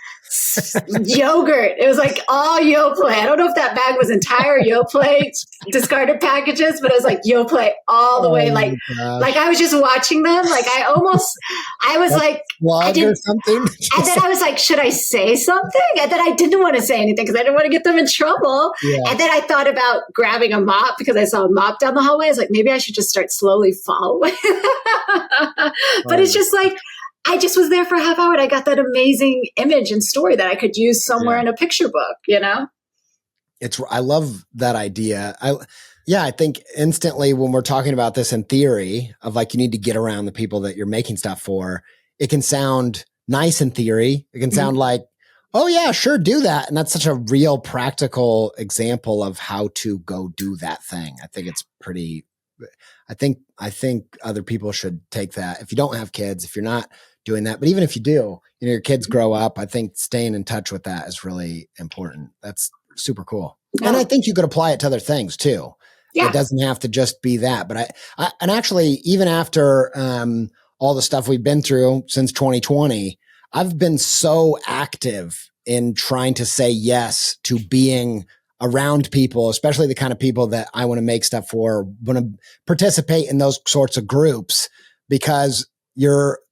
yogurt. It was like all Yoplait. I don't know if that bag was entire Yoplait discarded packages, but it was like Yoplait all the way. Like I was just watching them. Like I was like, I did something. And then I was like, should I say something? And then I didn't want to say anything because I didn't want to get them in trouble. Yeah. And then I thought about grabbing a mop because I saw a mop down the hallway. I was like, maybe I should just start slowly following. But it's just like, I just was there for a half hour and I got that amazing image and story that I could use somewhere in a picture book, I love that idea. I think instantly when we're talking about this in theory of like, you need to get around the people that you're making stuff for, it can sound nice in theory. It can sound like, oh yeah, sure, do that. And that's such a real practical example of how to go do that thing. I think it's pretty, I think other people should take that. If you don't have kids, if you're not doing that, but even if you do, your kids grow up, I think staying in touch with that is really important. That's super cool. Yeah. And I think you could apply it to other things too. Yeah. It doesn't have to just be that, but and actually even after, all the stuff we've been through since 2020, I've been so active in trying to say yes to being around people, especially the kind of people that I want to make stuff for, want to participate in those sorts of groups, because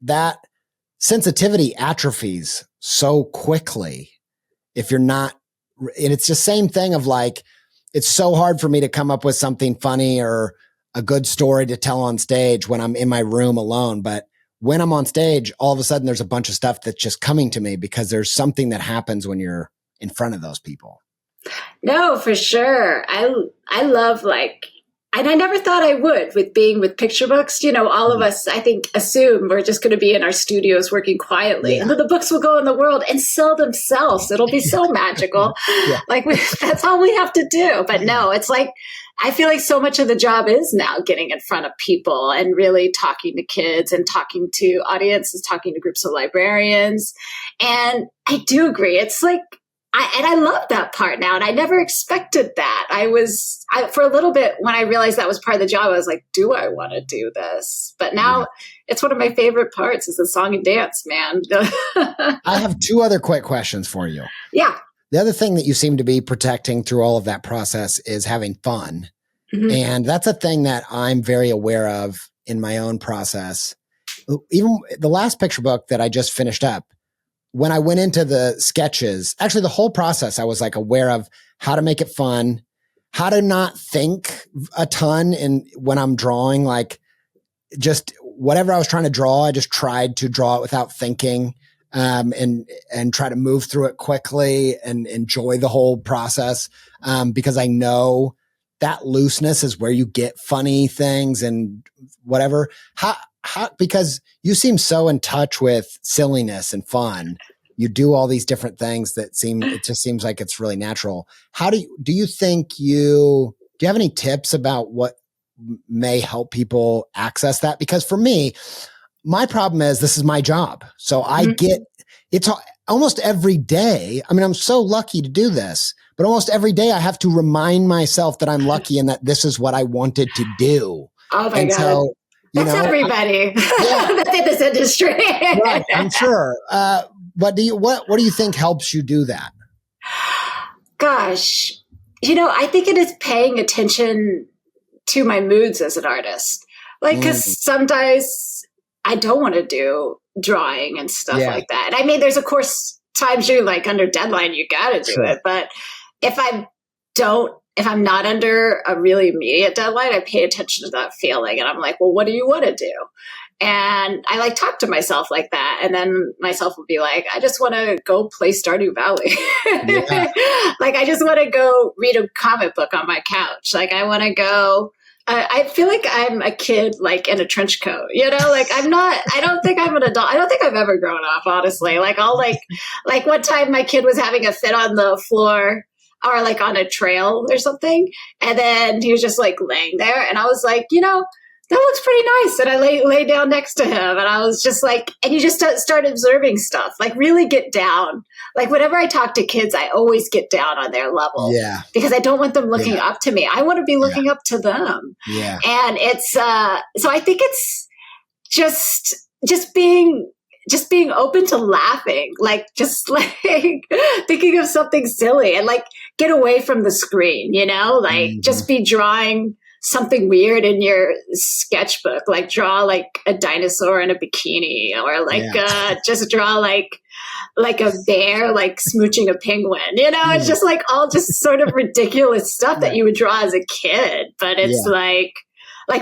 that sensitivity atrophies so quickly if you're not, and it's the same thing of like, it's so hard for me to come up with something funny or a good story to tell on stage when I'm in my room alone. But when I'm on stage, all of a sudden there's a bunch of stuff that's just coming to me because there's something that happens when you're in front of those people. No, for sure. I love like, and I never thought I would with being with picture books. You know, all of us, I think, assume we're just going to be in our studios working quietly, and then the books will go in the world and sell themselves. It'll be so magical. Like that's all we have to do. But no, it's like, I feel like so much of the job is now getting in front of people and really talking to kids and talking to audiences, talking to groups of librarians. And I do agree. It's like, I love that part now. And I never expected that. For a little bit, when I realized that was part of the job, I was like, do I want to do this? But now it's one of my favorite parts is the song and dance, man. I have two other quick questions for you. Yeah. The other thing that you seem to be protecting through all of that process is having fun. Mm-hmm. And that's a thing that I'm very aware of in my own process. Even the last picture book that I just finished up, when I went into the sketches, actually the whole process, I was like aware of how to make it fun, how to not think a ton when I'm drawing, like just whatever I was trying to draw, I just tried to draw it without thinking, and try to move through it quickly and enjoy the whole process. Because I know that looseness is where you get funny things and whatever. Because you seem so in touch with silliness and fun. You do all these different things it just seems like it's really natural. Do you have any tips about what may help people access that? Because for me, my problem is this is my job. So I get it's almost every day. I mean, I'm so lucky to do this, but almost every day I have to remind myself that I'm lucky and that this is what I wanted to do. Oh my God. So, that's everybody that's in this industry. Right, I'm sure. But what do you think helps you do that? Gosh, I think it is paying attention to my moods as an artist. Like, because sometimes I don't want to do drawing and stuff like that. And I mean, there's of course times you're like under deadline, you got to do it. But if I'm not under a really immediate deadline, I pay attention to that feeling. And I'm like, well, what do you want to do? And I like talk to myself like that. And then myself will be like, I just want to go play Stardew Valley. Like, I just want to go read a comic book on my couch. Like, I want to go, I feel like I'm a kid, like in a trench coat, like I don't think I'm an adult. I don't think I've ever grown up, honestly. Like I'll like one time my kid was having a fit on the floor or like on a trail or something. And then he was just like laying there. And I was like, that looks pretty nice. And I lay down next to him and I was just like, and you just start observing stuff, like really get down. Like whenever I talk to kids, I always get down on their level because I don't want them looking up to me. I want to be looking up to them. Yeah. And it's, so I think it's just being open to laughing, like just like thinking of something silly and like get away from the screen, like just be drawing something weird in your sketchbook, like draw like a dinosaur in a bikini or like just draw like a bear like smooching a penguin, it's just like all just sort of ridiculous stuff that you would draw as a kid. But it's like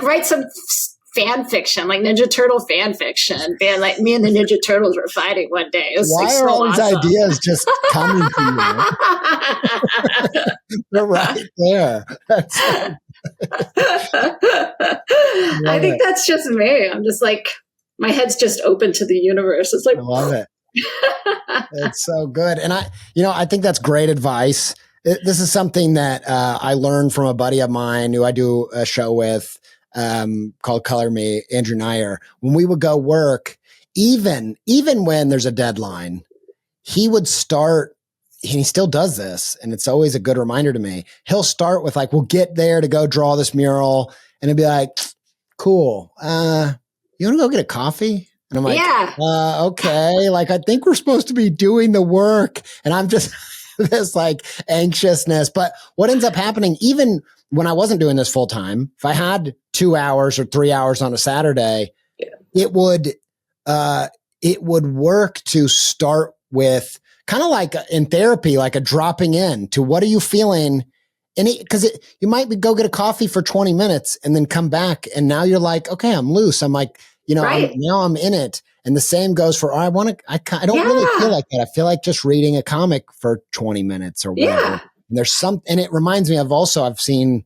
write some fan fiction, like Ninja Turtle fan fiction. Man, like me and the Ninja Turtles were fighting one day. It was Why are all these ideas just coming to you? They're right there. I think that's just me. I'm just like, my head's just open to the universe. It's like, I love it. It's so good. And I think that's great advice. This is something that I learned from a buddy of mine who I do a show with, called Color Me, Andrew Nyer. When we would go work, even when there's a deadline, he would start, and he still does this, and it's always a good reminder to me. He'll start with like, we'll get there to go draw this mural, and it'll be like, cool. You want to go get a coffee? And I'm like, Yeah. okay, like I think we're supposed to be doing the work. And I'm just this like anxiousness. But what ends up happening, even when I wasn't doing this full time, if I had 2 hours or 3 hours on a Saturday, it would work to start with kind of like in therapy, like a dropping in to what are you feeling? And because you might go get a coffee for 20 minutes and then come back. And now you're like, okay, I'm loose. I'm like, now I'm in it. And the same goes for, I don't really feel like that. I feel like just reading a comic for 20 minutes or whatever. Yeah. And and it reminds me I've seen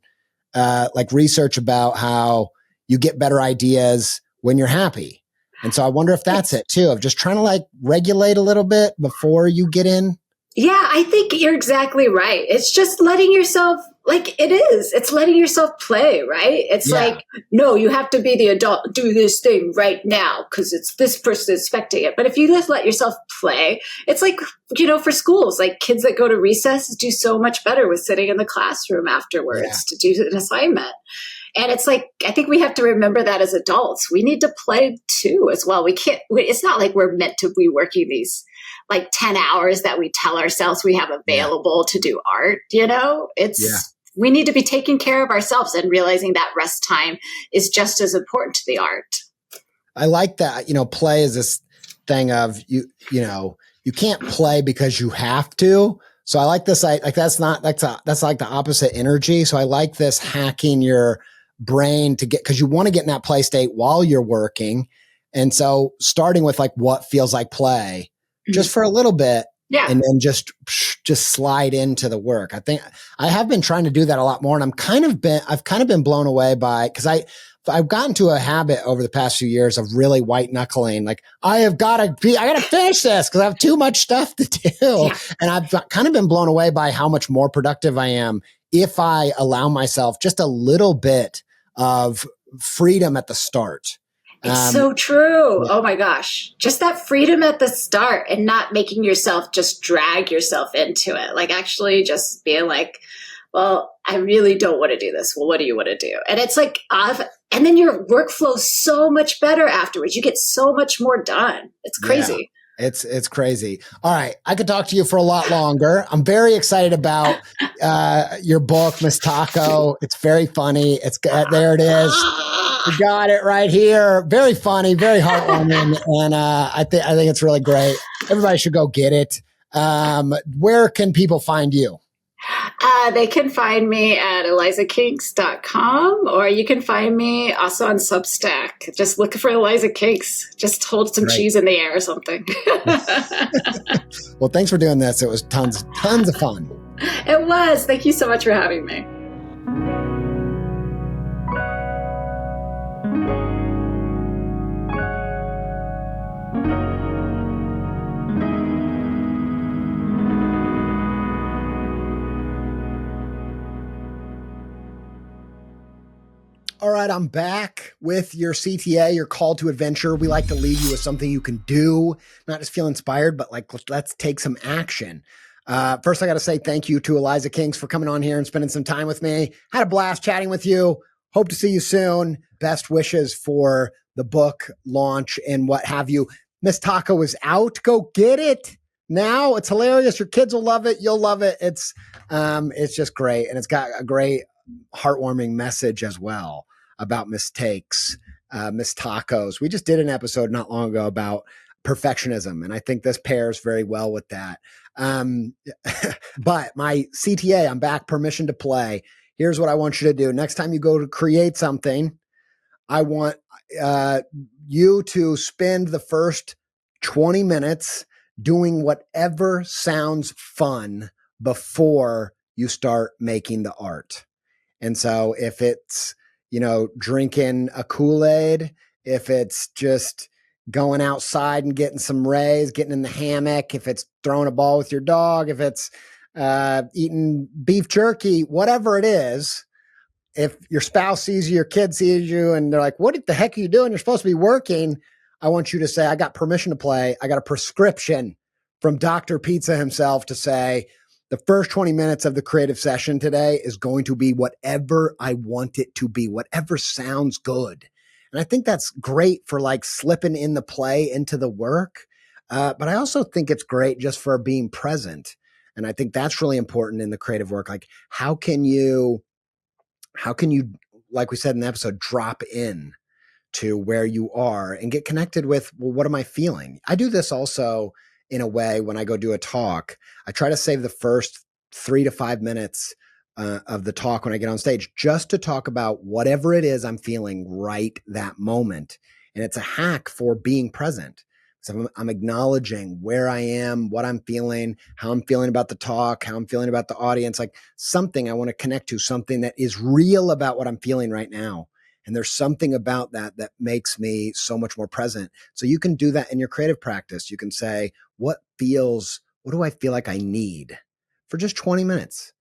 like research about how you get better ideas when you're happy. And so I wonder if that's it too, of just trying to like regulate a little bit before you get in. Yeah, I think you're exactly right. It's just letting yourself, it's letting yourself play, right? It's like, no, you have to be the adult, do this thing right now because it's this person expecting it. But if you just let yourself play, it's like, for schools, like kids that go to recess do so much better with sitting in the classroom afterwards to do an assignment. And it's like, I think we have to remember that as adults, we need to play too as well. It's not like we're meant to be working these like 10 hours that we tell ourselves we have available to do art, we need to be taking care of ourselves and realizing that rest time is just as important to the art. I like that, play is this thing of you can't play because you have to. So I like this, that's like the opposite energy. So I like this hacking your brain because you want to get in that play state while you're working. And so starting with like what feels like play just for a little bit and then just slide into the work. I think I have been trying to do that a lot more. And I've kind of been blown away by, because I've gotten to a habit over the past few years of really white knuckling. Like I got to finish this because I have too much stuff to do. Yeah. And I've kind of been blown away by how much more productive I am if I allow myself just a little bit of freedom at the start. It's so true. Yeah. Oh my gosh. Just that freedom at the start and not making yourself just drag yourself into it. Like actually just being like, well, I really don't want to do this. Well, what do you want to do? And it's like, and then your workflow's so much better afterwards. You get so much more done. It's crazy. Yeah, it's crazy. All right. I could talk to you for a lot longer. I'm very excited about your book, MISTACO. It's very funny. There it is. You got it right here. Very funny, very heartwarming. And I think it's really great. Everybody should go get it. Where can people find you? They can find me at elizakinkz.com, or you can find me also on Substack. Just look for Eliza Kinkz. Just hold some cheese in the air or something. Well, thanks for doing this. It was tons of fun. It was. Thank you so much for having me. All right, I'm back with your CTA, your call to adventure. We like to leave you with something you can do, not just feel inspired, but like, let's take some action. First, I got to say thank you to Eliza Kinkz for coming on here and spending some time with me. Had a blast chatting with you. Hope to see you soon. Best wishes for the book launch and what have you. MISTACO is out. Go get it now. It's hilarious. Your kids will love it. You'll love it. It's just great. And it's got a great heartwarming message as well about mistakes, MISTACOs. We just did an episode not long ago about perfectionism, and I think this pairs very well with that. But my CTA, I'm back, permission to play. Here's what I want you to do. Next time you go to create something, I want you to spend the first 20 minutes doing whatever sounds fun before you start making the art. And so if it's, drinking a Kool-Aid, if it's just going outside and getting some rays, getting in the hammock, if it's throwing a ball with your dog, if it's eating beef jerky, whatever it is, if your spouse sees you, your kid sees you, and they're like, what the heck are you doing? You're supposed to be working. I want you to say, I got permission to play. I got a prescription from Dr. Pizza himself to say, the first 20 minutes of the creative session today is going to be whatever I want it to be, whatever sounds good. And And I think that's great for like slipping in the play into the work. But I also think it's great just for being present. And I think that's really important in the creative work. Like, how can you, like we said in the episode, drop in to where you are and get connected with, well, what am I feeling? I do this also in a way when I go do a talk. I try to save the first 3 to 5 minutes of the talk when I get on stage, just to talk about whatever it is I'm feeling right that moment. And it's a hack for being present. So I'm acknowledging where I am, what I'm feeling, how I'm feeling about the talk, how I'm feeling about the audience, like something I want to connect to, something that is real about what I'm feeling right now. And there's something about that that makes me so much more present. So you can do that in your creative practice. You can say, what do I feel like I need for just 20 minutes?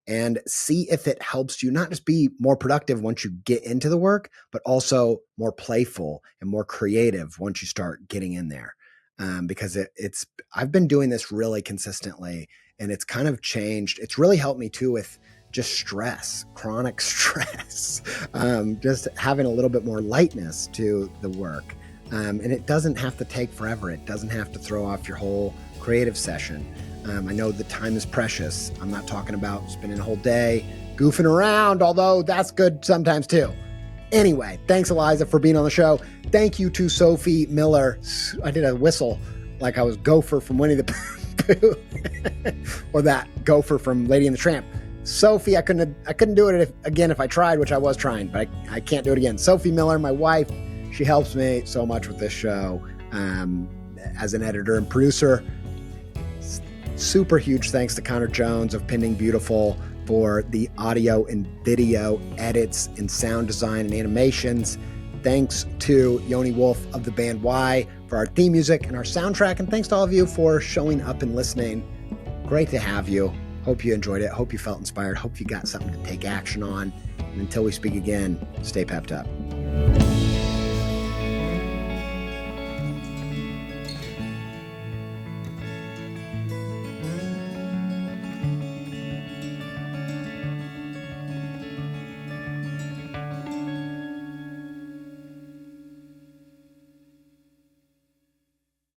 And see if it helps you not just be more productive once you get into the work, but also more playful and more creative once you start getting in there. Because I've been doing this really consistently, and it's kind of changed. It's really helped me too with just stress, chronic stress, just having a little bit more lightness to the work. And it doesn't have to take forever. It doesn't have to throw off your whole creative session. I know the time is precious. I'm not talking about spending a whole day goofing around, although that's good sometimes too. Anyway, thanks, Eliza, for being on the show. Thank you to Sophie Miller. I did a whistle like I was Gopher from Winnie the Pooh, or that Gopher from Lady and the Tramp. Sophie, I couldn't do it again if I tried, which I was trying, but I can't do it again. Sophie Miller, my wife, she helps me so much with this show as an editor and producer. Super huge thanks to Connor Jones of Pending Beautiful for the audio and video edits and sound design and animations. Thanks to Yoni Wolf of the band Y for our theme music and our soundtrack. And thanks to all of you for showing up and listening. Great to have you. Hope you enjoyed it. Hope you felt inspired. Hope you got something to take action on. And until we speak again, stay pepped up.